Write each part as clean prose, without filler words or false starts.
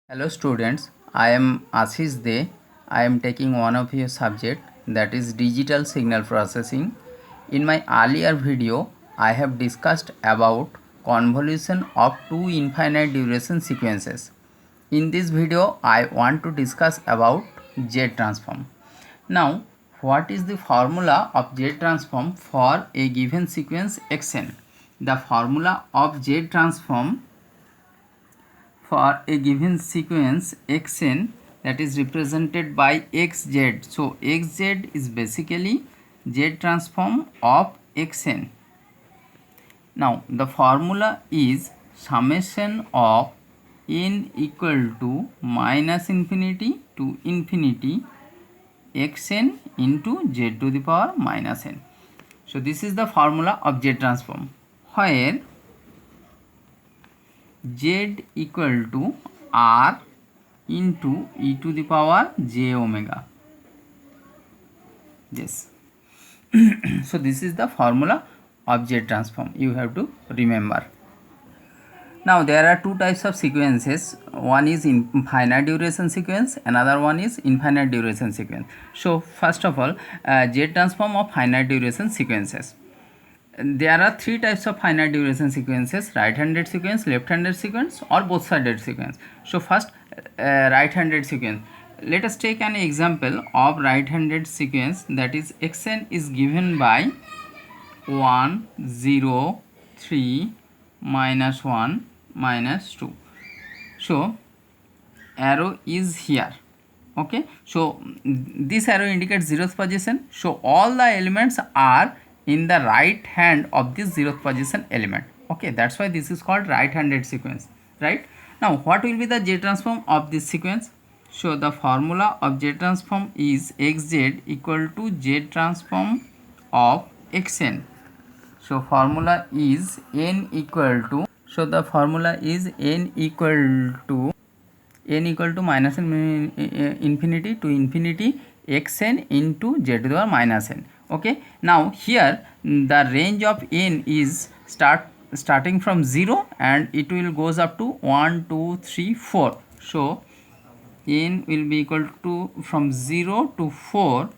Hello students, I am Ashish De. I am taking one of your subject, that is digital signal processing. In my earlier video, I have discussed about convolution of two infinite duration sequences. In this video, I want to discuss about Z transform. Now, what is the formula of Z transform for a given sequence Xn? The formula of Z transform for a given sequence xn, that is represented by xz. So xz is basically Z transform of xn. Now the formula is summation of n equal to minus infinity to infinity xn into z to the power minus n. So this is the formula of Z transform, where z equal to r into e to the power j omega. Yes. So this is the formula of Z transform, you have to remember. Now there are two types of sequences. One is infinite duration sequence, another one is infinite duration sequence. So first of all, Z transform of finite duration sequences. There are three types of finite duration sequences: right-handed sequence, left-handed sequence, or both-sided sequence. So first, right-handed sequence. Let us take an example of right-handed sequence, that is xn is given by 1 0 3 minus 1 minus 2. So arrow is here. Okay, so this arrow indicates 0th position. So all the elements are in the right hand of this 0th position element. Okay, that's why this is called right-handed sequence, right? Now what will be the Z transform of this sequence? So the formula of Z transform is xz equal to Z transform of xn. So formula is n equal to, so the formula is n equal to minus infinity to infinity xn into z to the power minus n. Okay, now here the range of n is starting from 0 and it will goes up to 1 2 3 4. So n will be equal to from 0 to 4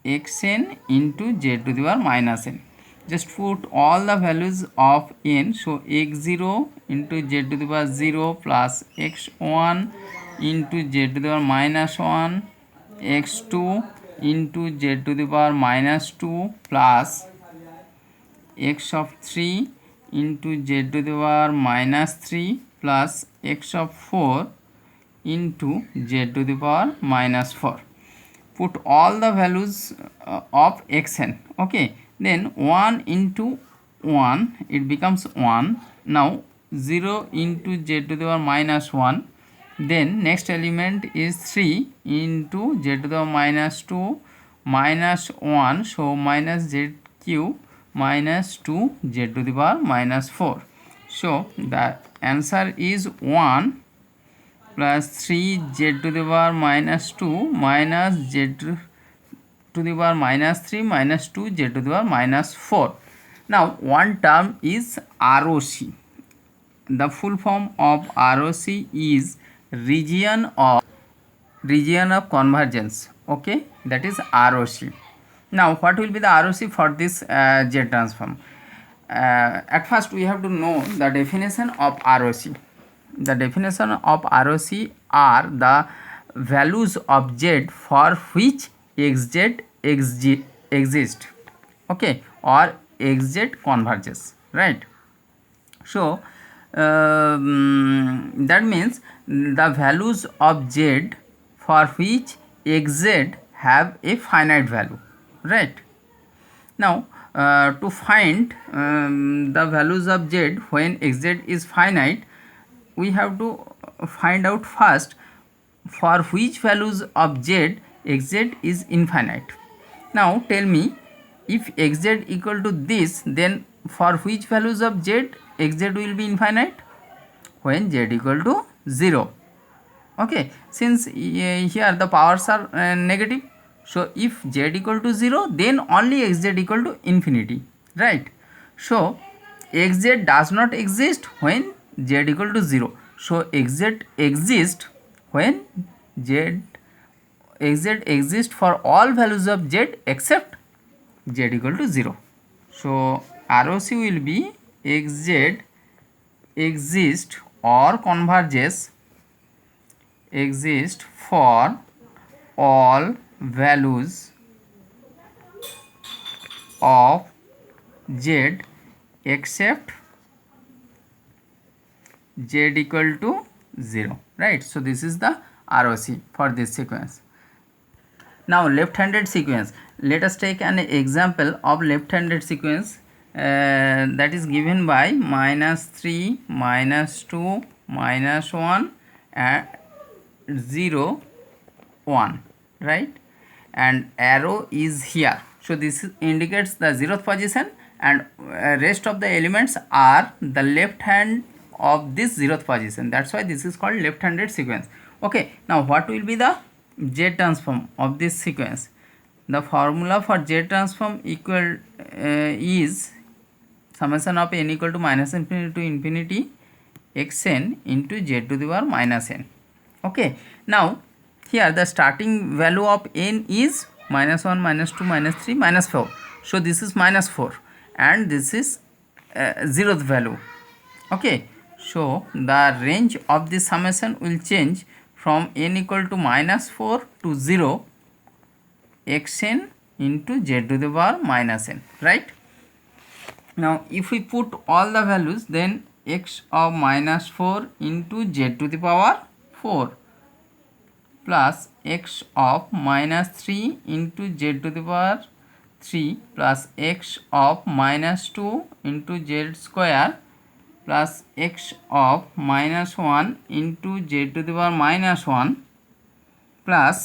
xn into z to the power minus n. Just put all the values of n. So x0 into z to the power 0 plus x1 into z to the power minus 1, x2 into z to the power minus 2 plus x of 3 into z to the power minus 3 plus x of 4 into z to the power minus 4. Put all the values of xn. Okay, then 1 into 1, it becomes 1. Now 0 into z to the power minus 1. Then next element is 3 into z to the power minus 2 minus 1. So minus z cube minus 2 z to the power minus 4. So the answer is 1 plus 3 z to the power minus 2 minus z to the power minus 3 minus 2 z to the power minus 4. Now one term is ROC. The full form of ROC is region of convergence. Okay, that is ROC. Now what will be the ROC for this Z transform? At first we have to know the definition of ROC. The definition of ROC are the values of Z for which xz exist, okay, or xz converges, right? So that means the values of z for which xz have a finite value, right? Now to find the values of z when xz is finite, we have to find out first for which values of z xz is infinite. Now tell me, if xz equal to this, then for which values of z xz will be infinite? When z equal to 0. Okay, since here the powers are negative, so if z equal to 0, then only xz equal to infinity, right? So xz does not exist when z equal to 0. So xz exists when xz exists for all values of z except z equal to 0. So ROC will be xz exist or converges exist for all values of z except z equal to 0, right? So this is the ROC for this sequence. Now left-handed sequence, let us take an example of left-handed sequence that is given by -3 -2 -1 and 0 1, right? And arrow is here, so this indicates the 0th position, and rest of the elements are the left hand of this 0th position. That's why this is called left-handed sequence. Okay, now what will be the Z transform of this sequence? The formula for Z transform equal is summation of n equal to -infinity to infinity xn into z to the power -n. Okay, now here the starting value of n is -1 -2 -3 -4. So this is -4 and this is 0th value. Okay, so the range of this summation will change from n equal to -4 to 0 xn into z to the power -n, right? Now if we put all the values, then x of -4 into z to the power 4 plus x of -3 into z to the power 3 plus x of -2 into z square plus x of -1 into z to the power -1 plus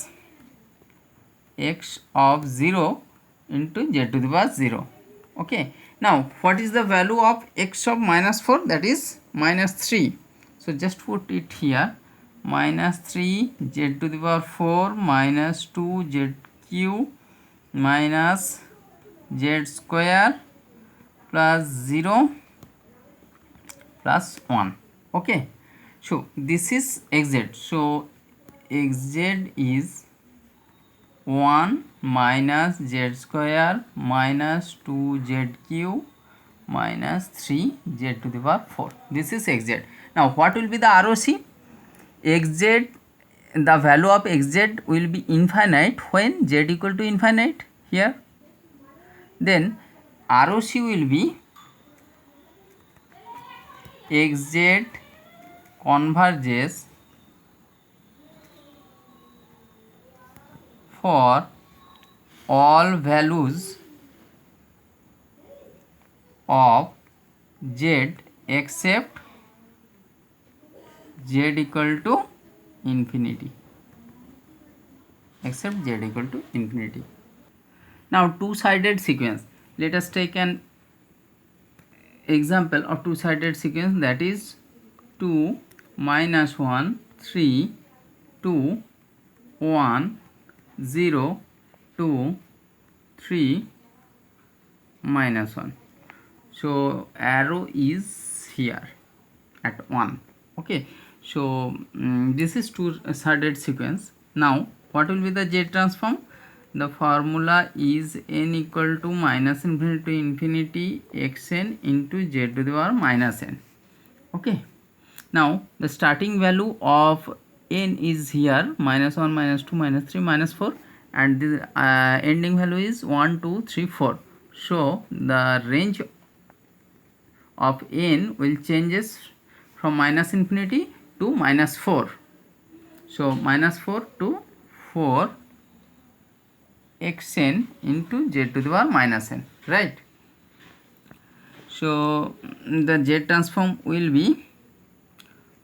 x of 0 into z to the power 0. Okay, now what is the value of x of -4? That is -3. So just put it here, -3 z to the power 4 minus 2 z cube minus z square plus 0 plus 1. Okay, so this is xz. So xz is 1 minus z square minus 2z cube minus 3z to the power 4. This is xz. Now what will be the ROC? Xz, the value of xz will be infinite when z equal to infinite here. Then ROC will be xz converges for all values of z except z equal to infinity, except z equal to infinity. Now two-sided sequence, let us take an example of two-sided sequence, that is 2 -1 3 2 1 0 2 3 -1. So arrow is here at 1. Okay, so this is two-sided sequence. Now what will be the Z transform? The formula is n equal to -infinity to infinity xn into z to the power -n. Okay, now the starting value of n is here -1 -2 -3 -4, and the ending value is 1 2 3 4. So the range of n will changes from -infinity to -4. So -4 to 4 xn into z to the power -n, right? So the z transform will be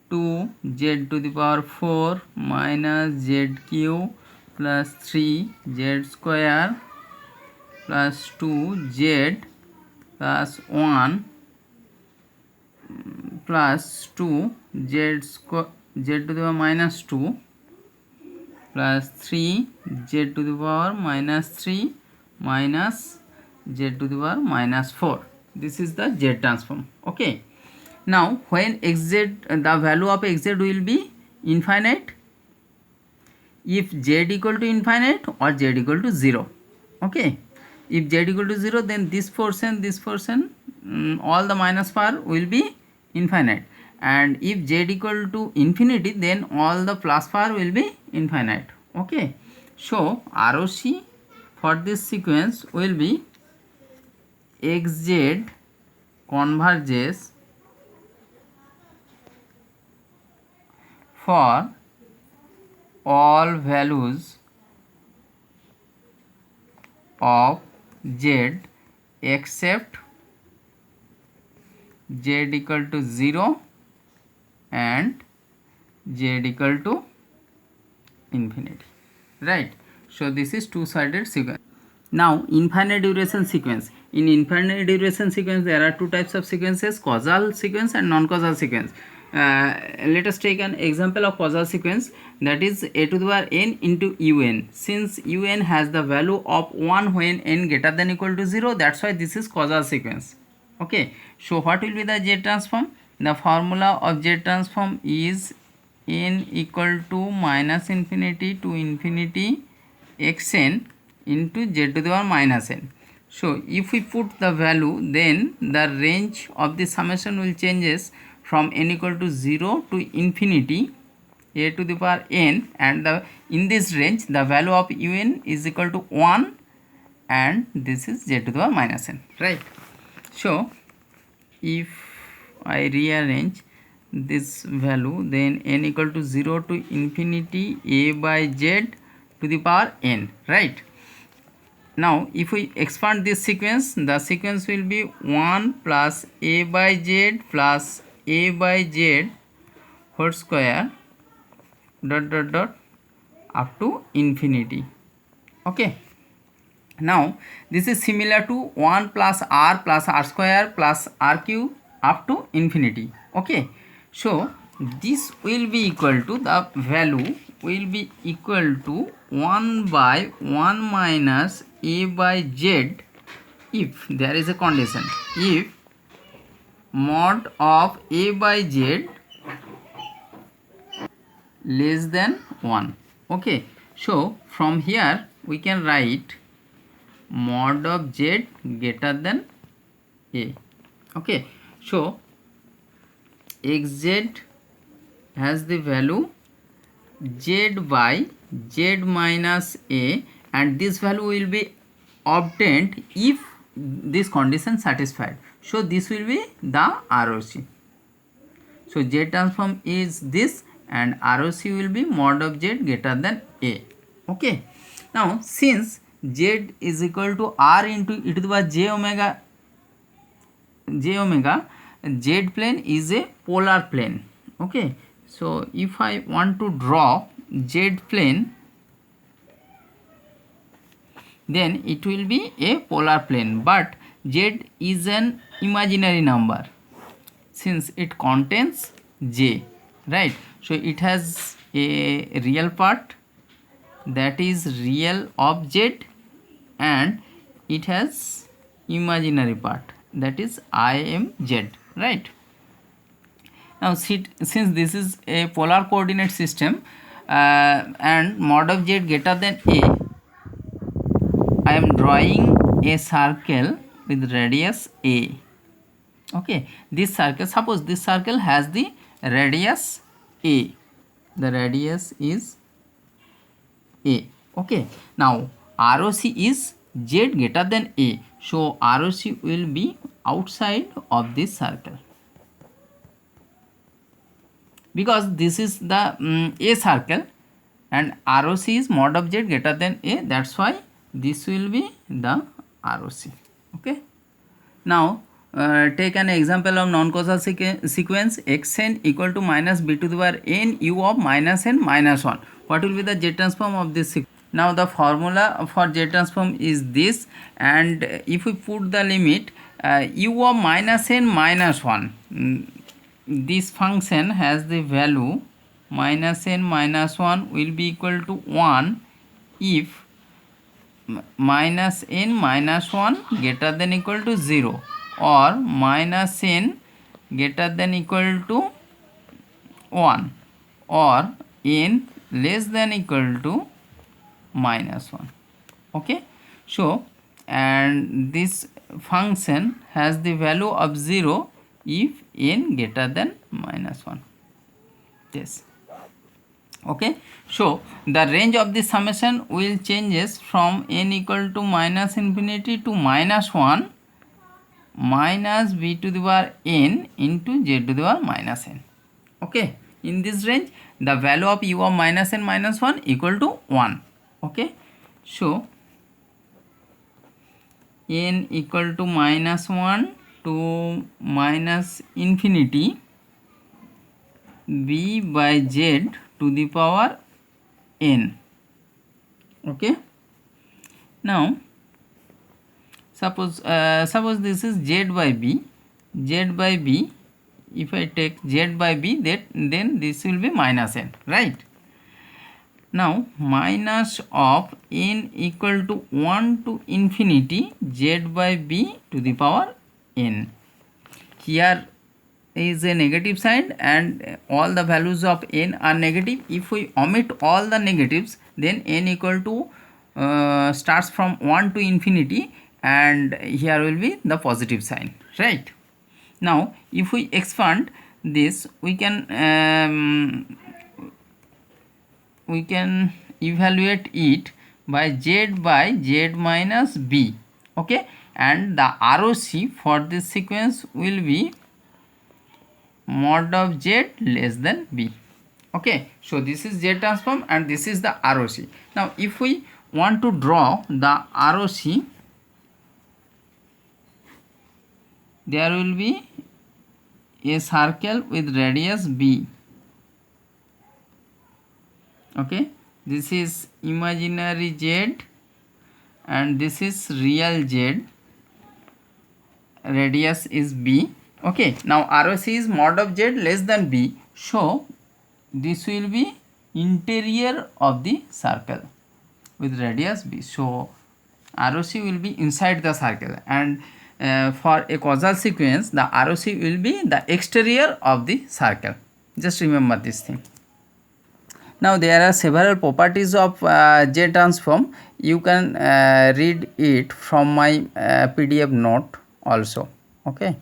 2z to the power 4 minus z cube plus 3z square plus 2z plus 1 plus 2z square z to the power -2 plus 3 z to the power -3 minus z to the power -4. This is the Z transform. Okay, Now when xz, the value of xz will be infinite if z equal to infinite or z equal to 0. Okay, if z equal to 0, then this portion all the minus power will be infinite, and if z equal to infinity, then all the plus power will be infinite. Okay, so ROC for this sequence will be xz converges for all values of z except z equal to 0 and z equal to infinity, right? So this is two-sided sequence. Now infinite duration sequence. In infinite duration sequence there are two types of sequences: causal sequence and non-causal sequence. Let us take an example of causal sequence, that is a to the power n into un. Since un has the value of 1 when n greater than equal to 0, that's why this is causal sequence. Okay, so what will be the Z transform? The formula of Z transform is n equal to minus infinity to infinity xn into z to the power minus n. So if we put the value, then the range of the summation will changes from n equal to 0 to infinity a to the power n, and in this range the value of un is equal to 1, and this is z to the power minus n, right? So if I rearrange this value, then n equal to 0 to infinity a by z to the power n, right? Now if we expand this sequence, the sequence will be 1 plus a by z plus a by z whole square dot dot dot up to infinity. Okay, now this is similar to 1 plus r square plus r cube up to infinity. Okay, so this will be equal to, the value will be equal to 1 by 1 minus a by z if there is a condition, if mod of a by z less than 1. Okay, so from here we can write mod of z greater than a. Okay, so xz has the value z by z minus a, and this value will be obtained if this condition satisfied. So this will be the ROC. So Z transform is this, and ROC will be mod of z greater than a. Okay, now since z is equal to r into e to the power j omega, z plane is a polar plane. Okay, so if I want to draw z plane, then it will be a polar plane, but z is an imaginary number since it contains j, right? So it has a real part, that is real of z, and it has imaginary part, that is imz, right? Now since this is a polar coordinate system and mod of z greater than a, I am drawing a circle with radius a. Okay, this circle, suppose this circle has the radius a, the radius is a. Okay, now ROC is z greater than a, so ROC will be outside of this circle, because this is the a circle and ROC is mod of z greater than a, that's why this will be the ROC. Okay, now take an example of non-causal sequence xn equal to minus b to the power n u of minus n minus 1. What will be the Z transform of this sequence? Now the formula for Z transform is this, and if we put the limit u of minus n minus 1, this function has the value minus n minus 1 will be equal to 1 if minus n minus 1 greater than equal to 0, or minus n greater than equal to 1 or n less than equal to minus 1. Okay, so and this function has the value of 0 if n greater than minus 1. Yes. Okay, so the range of the summation will changes from n equal to minus infinity to minus 1 minus b to the power n into z to the power minus n. Okay, in this range the value of u of minus n minus 1 equal to 1. Okay, so n equal to minus 1 to minus infinity b by z to the power n. Okay, now suppose this is z by b, if I take z by b, then this will be minus n, right? Now minus of n equal to 1 to infinity z by b to the power n. Here is a negative sign and all the values of n are negative. If we omit all the negatives, then n equal to starts from 1 to infinity and here will be the positive sign, right? Now if we expand this, we can evaluate it by z minus b. Okay, and the ROC for this sequence will be mod of z less than b. Okay, so this is z transform and this is the ROC. Now if we want to draw the ROC, there will be a circle with radius b. Okay, this is imaginary z and this is real z, radius is b. Okay, now ROC is mod of z less than b, so this will be interior of the circle with radius b, so ROC will be inside the circle, and for a causal sequence the ROC will be the exterior of the circle. Just remember this thing. Now there are several properties of Z transform. You can read it from my PDF note also. Okay.